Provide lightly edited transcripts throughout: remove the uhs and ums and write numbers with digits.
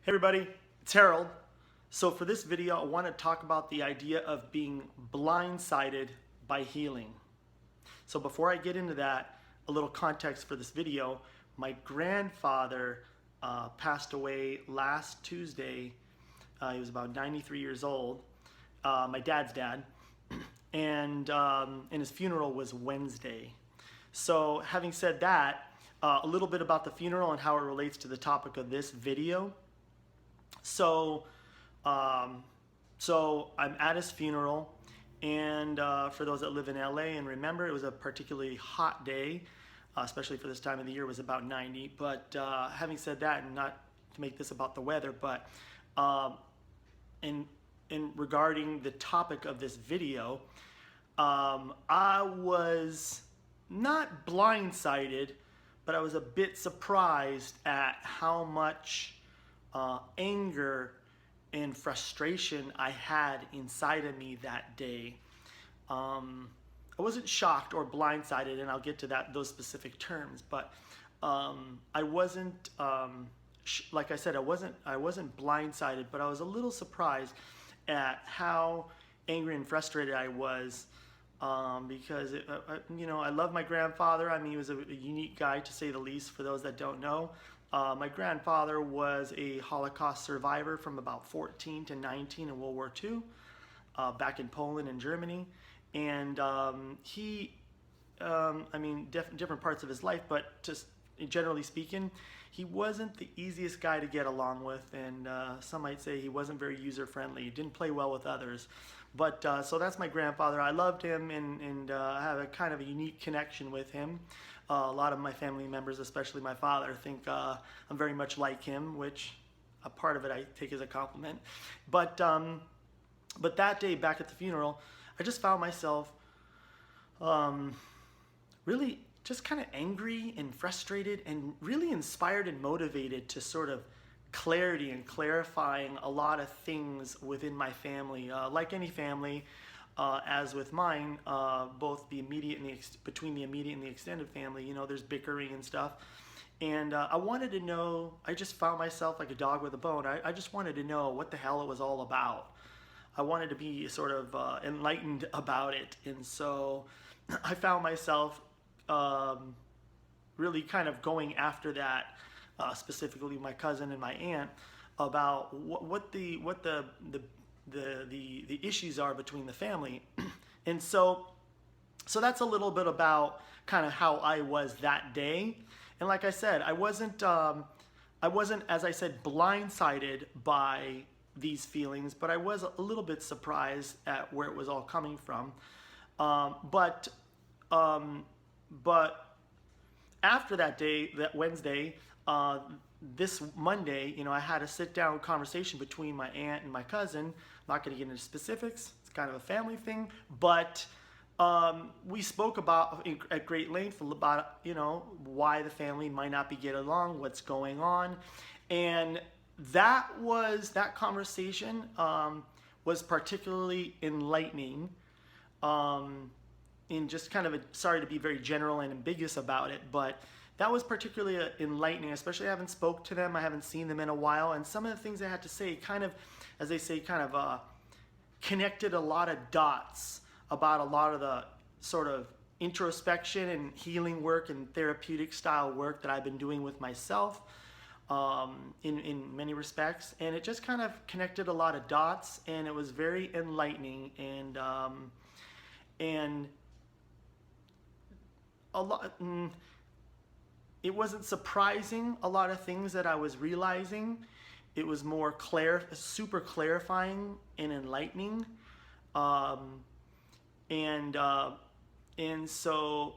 Hey everybody, it's Harold. So for this video, I want to talk about the idea of being blindsided by healing. So before I get into that, a little context for this video. My grandfather passed away last Tuesday. He was about 93 years old, my dad's dad, and his funeral was Wednesday. So having said that, a little bit about the funeral and how it relates to the topic of this video. So I'm at his funeral, and for those that live in LA and remember, it was a particularly hot day, especially for this time of the year. It was about 90. But having said that, and not to make this about the weather, but in regarding the topic of this video, I was not blindsided, but I was a bit surprised at how much anger and frustration I had inside of me that day. I wasn't shocked or blindsided, and I'll get to those specific terms, but I wasn't, like I said, I wasn't blindsided, but I was a little surprised at how angry and frustrated I was, because I love my grandfather. I mean, he was a unique guy, to say the least, for those that don't know. My grandfather was a Holocaust survivor from about 14 to 19 in World War II, back in Poland and Germany. And different parts of his life, but just generally speaking, he wasn't the easiest guy to get along with, and some might say he wasn't very user-friendly. He didn't play well with others. But so that's my grandfather. I loved him, and I have a kind of a unique connection with him. A lot of my family members, especially my father, think I'm very much like him, which a part of it I take as a compliment. But that day back at the funeral, I just found myself really just kind of angry and frustrated, and really inspired and motivated to sort of clarity and clarifying a lot of things within my family. Like any family, as with mine, both the immediate and between the immediate and the extended family, there's bickering and stuff. And I wanted to know, I just found myself like a dog with a bone. I just wanted to know what the hell it was all about. I wanted to be sort of enlightened about it. And so I found myself really kind of going after that, specifically my cousin and my aunt, about what the issues are between the family. And so that's a little bit about kind of how I was that day. And like I said, I wasn't, as I said, blindsided by these feelings, but I was a little bit surprised at where it was all coming from. But after that day, that Wednesday, this Monday, I had a sit-down conversation between my aunt and my cousin. I'm not going to get into specifics. It's kind of a family thing, but we spoke about at great length about why the family might not be getting along, what's going on, and that conversation was particularly enlightening. In just kind of sorry to be very general and ambiguous about it, but that was particularly enlightening, especially I haven't spoke to them, I haven't seen them in a while, and some of the things they had to say kind of, as they say, kind of connected a lot of dots about a lot of the sort of introspection and healing work and therapeutic style work that I've been doing with myself, in many respects. And it just kind of connected a lot of dots, and it was very enlightening, and a lot. It wasn't surprising, a lot of things that I was realizing. It was more super clarifying and enlightening. And so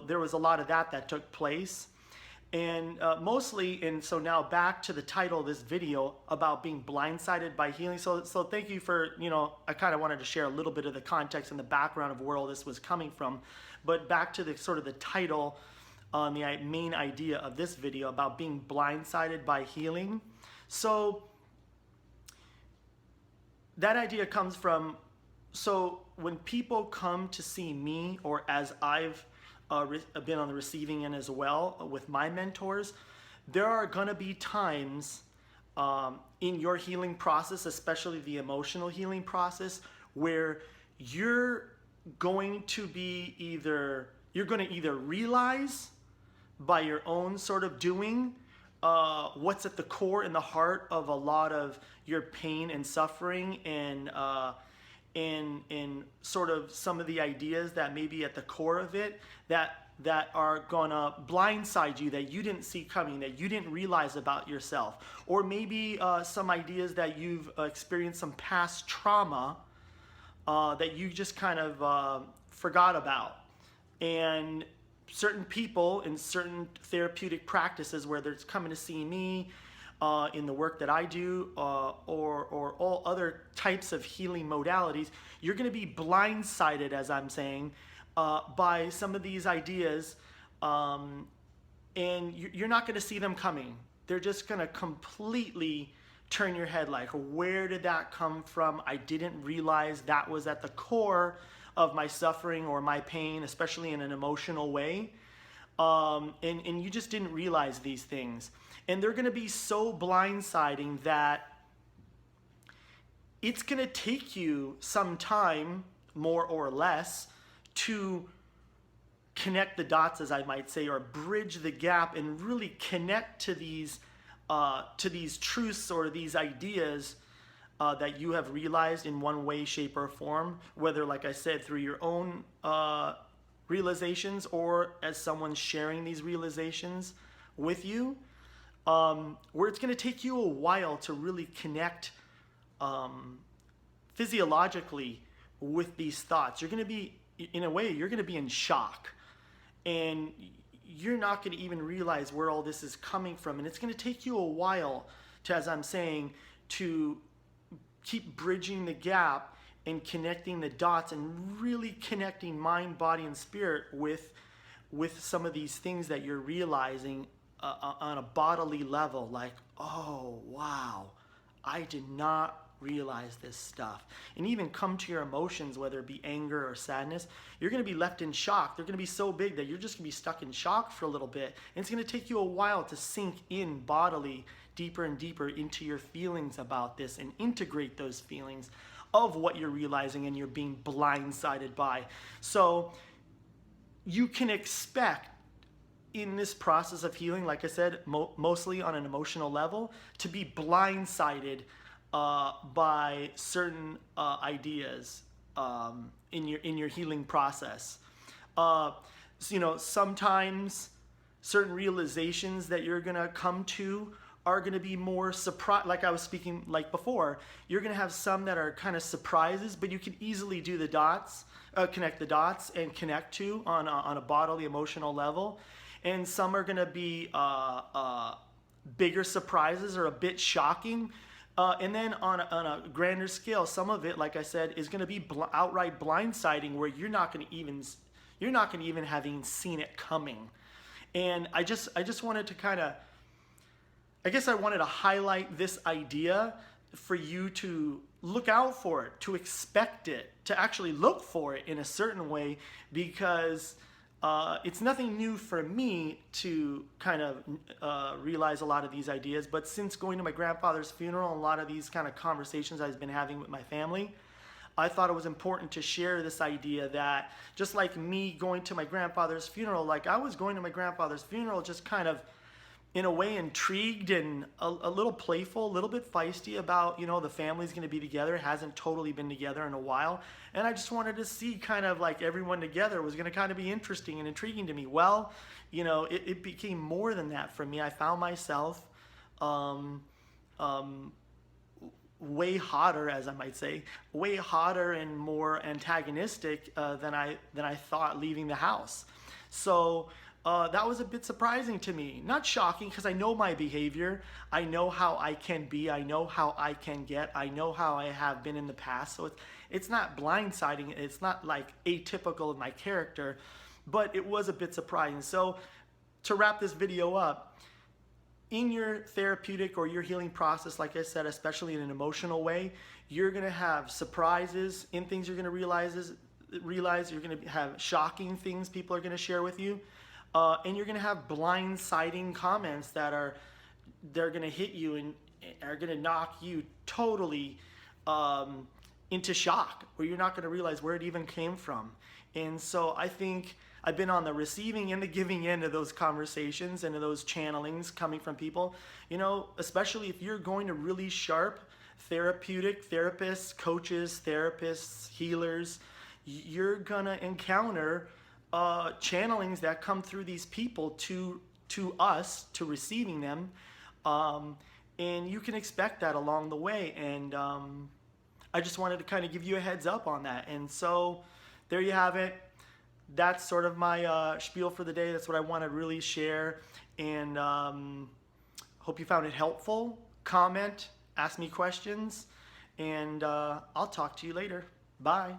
there was a lot of that took place. And so now back to the title of this video about being blindsided by healing. So thank you for, I kind of wanted to share a little bit of the context and the background of where all this was coming from. But back to the sort of the title, on the main idea of this video about being blindsided by healing. So that idea comes from, so when people come to see me, or as I've been on the receiving end as well with my mentors, there are going to be times in your healing process, especially the emotional healing process, where you're going to either realize by your own sort of doing what's at the core and the heart of a lot of your pain and suffering, and sort of some of the ideas that may be at the core of it that are gonna blindside you, that you didn't see coming, that you didn't realize about yourself. Or maybe some ideas that you've experienced some past trauma that you just kind of forgot about. And certain people in certain therapeutic practices, whether it's coming to see me in the work that I do, or all other types of healing modalities, you're going to be blindsided, as I'm saying, by some of these ideas, and you're not going to see them coming. They're just going to completely turn your head like, where did that come from? I didn't realize that was at the core of my suffering or my pain, especially in an emotional way. And you just didn't realize these things. And they're going to be so blindsiding that it's going to take you some time, more or less, to connect the dots, as I might say, or bridge the gap and really connect to these truths or these ideas that you have realized in one way, shape, or form, whether, like I said, through your own realizations or as someone sharing these realizations with you, where it's going to take you a while to really connect physiologically with these thoughts. You're going to be, in a way, you're going to be in shock, and you're not going to even realize where all this is coming from. And it's going to take you a while to, as I'm saying, to keep bridging the gap and connecting the dots and really connecting mind, body, and spirit with some of these things that you're realizing on a bodily level. Like, oh, wow, I did not realize this stuff. And even come to your emotions, whether it be anger or sadness, you're going to be left in shock. They're going to be so big that you're just going to be stuck in shock for a little bit. And it's going to take you a while to sink in bodily, deeper and deeper into your feelings about this and integrate those feelings of what you're realizing and you're being blindsided by. So you can expect in this process of healing, like I said, mostly on an emotional level, to be blindsided by certain ideas in your healing process. Sometimes certain realizations that you're gonna come to are gonna be more surprise. Like I was speaking like before, you're gonna have some that are kind of surprises, but you can easily do the dots, connect the dots, and connect to on a bodily, emotional level. And some are gonna be bigger surprises or a bit shocking. And then on a grander scale, some of it, like I said, is going to be outright blindsiding, where you're not going to even having seen it coming. And I just wanted to kind of, I guess I wanted to highlight this idea for you to look out for it, to expect it, to actually look for it in a certain way, because it's nothing new for me to kind of realize a lot of these ideas. But since going to my grandfather's funeral and a lot of these kind of conversations I've been having with my family, I thought it was important to share this idea that just like me going to my grandfather's funeral, like I was going to my grandfather's funeral just kind of in a way intrigued and a little playful, a little bit feisty about, the family's going to be together. It hasn't totally been together in a while. And I just wanted to see kind of like everyone together was going to kind of be interesting and intriguing to me. Well, it became more than that for me. I found myself way hotter, as I might say, way hotter and more antagonistic than I thought leaving the house. So that was a bit surprising to me. Not shocking, because I know my behavior. I know how I can be. I know how I can get. I know how I have been in the past. So it's not blindsiding. It's not like atypical of my character, but it was a bit surprising. So to wrap this video up, in your therapeutic or your healing process, like I said, especially in an emotional way, you're going to have surprises in things you're going to realize. You're going to have shocking things people are going to share with you. And you're going to have blindsiding comments they're going to hit you are going to knock you totally into shock, where you're not going to realize where it even came from. And so I think I've been on the receiving and the giving end of those conversations and of those channelings coming from people, you know, especially if you're going to really sharp therapeutic therapists, coaches, therapists, healers, you're going to encounter channelings that come through these people to us, to receiving them. And you can expect that along the way. And I just wanted to kind of give you a heads up on that. And so there you have it. That's sort of my spiel for the day. That's what I want to really share. And hope you found it helpful. Comment, ask me questions, and I'll talk to you later. Bye.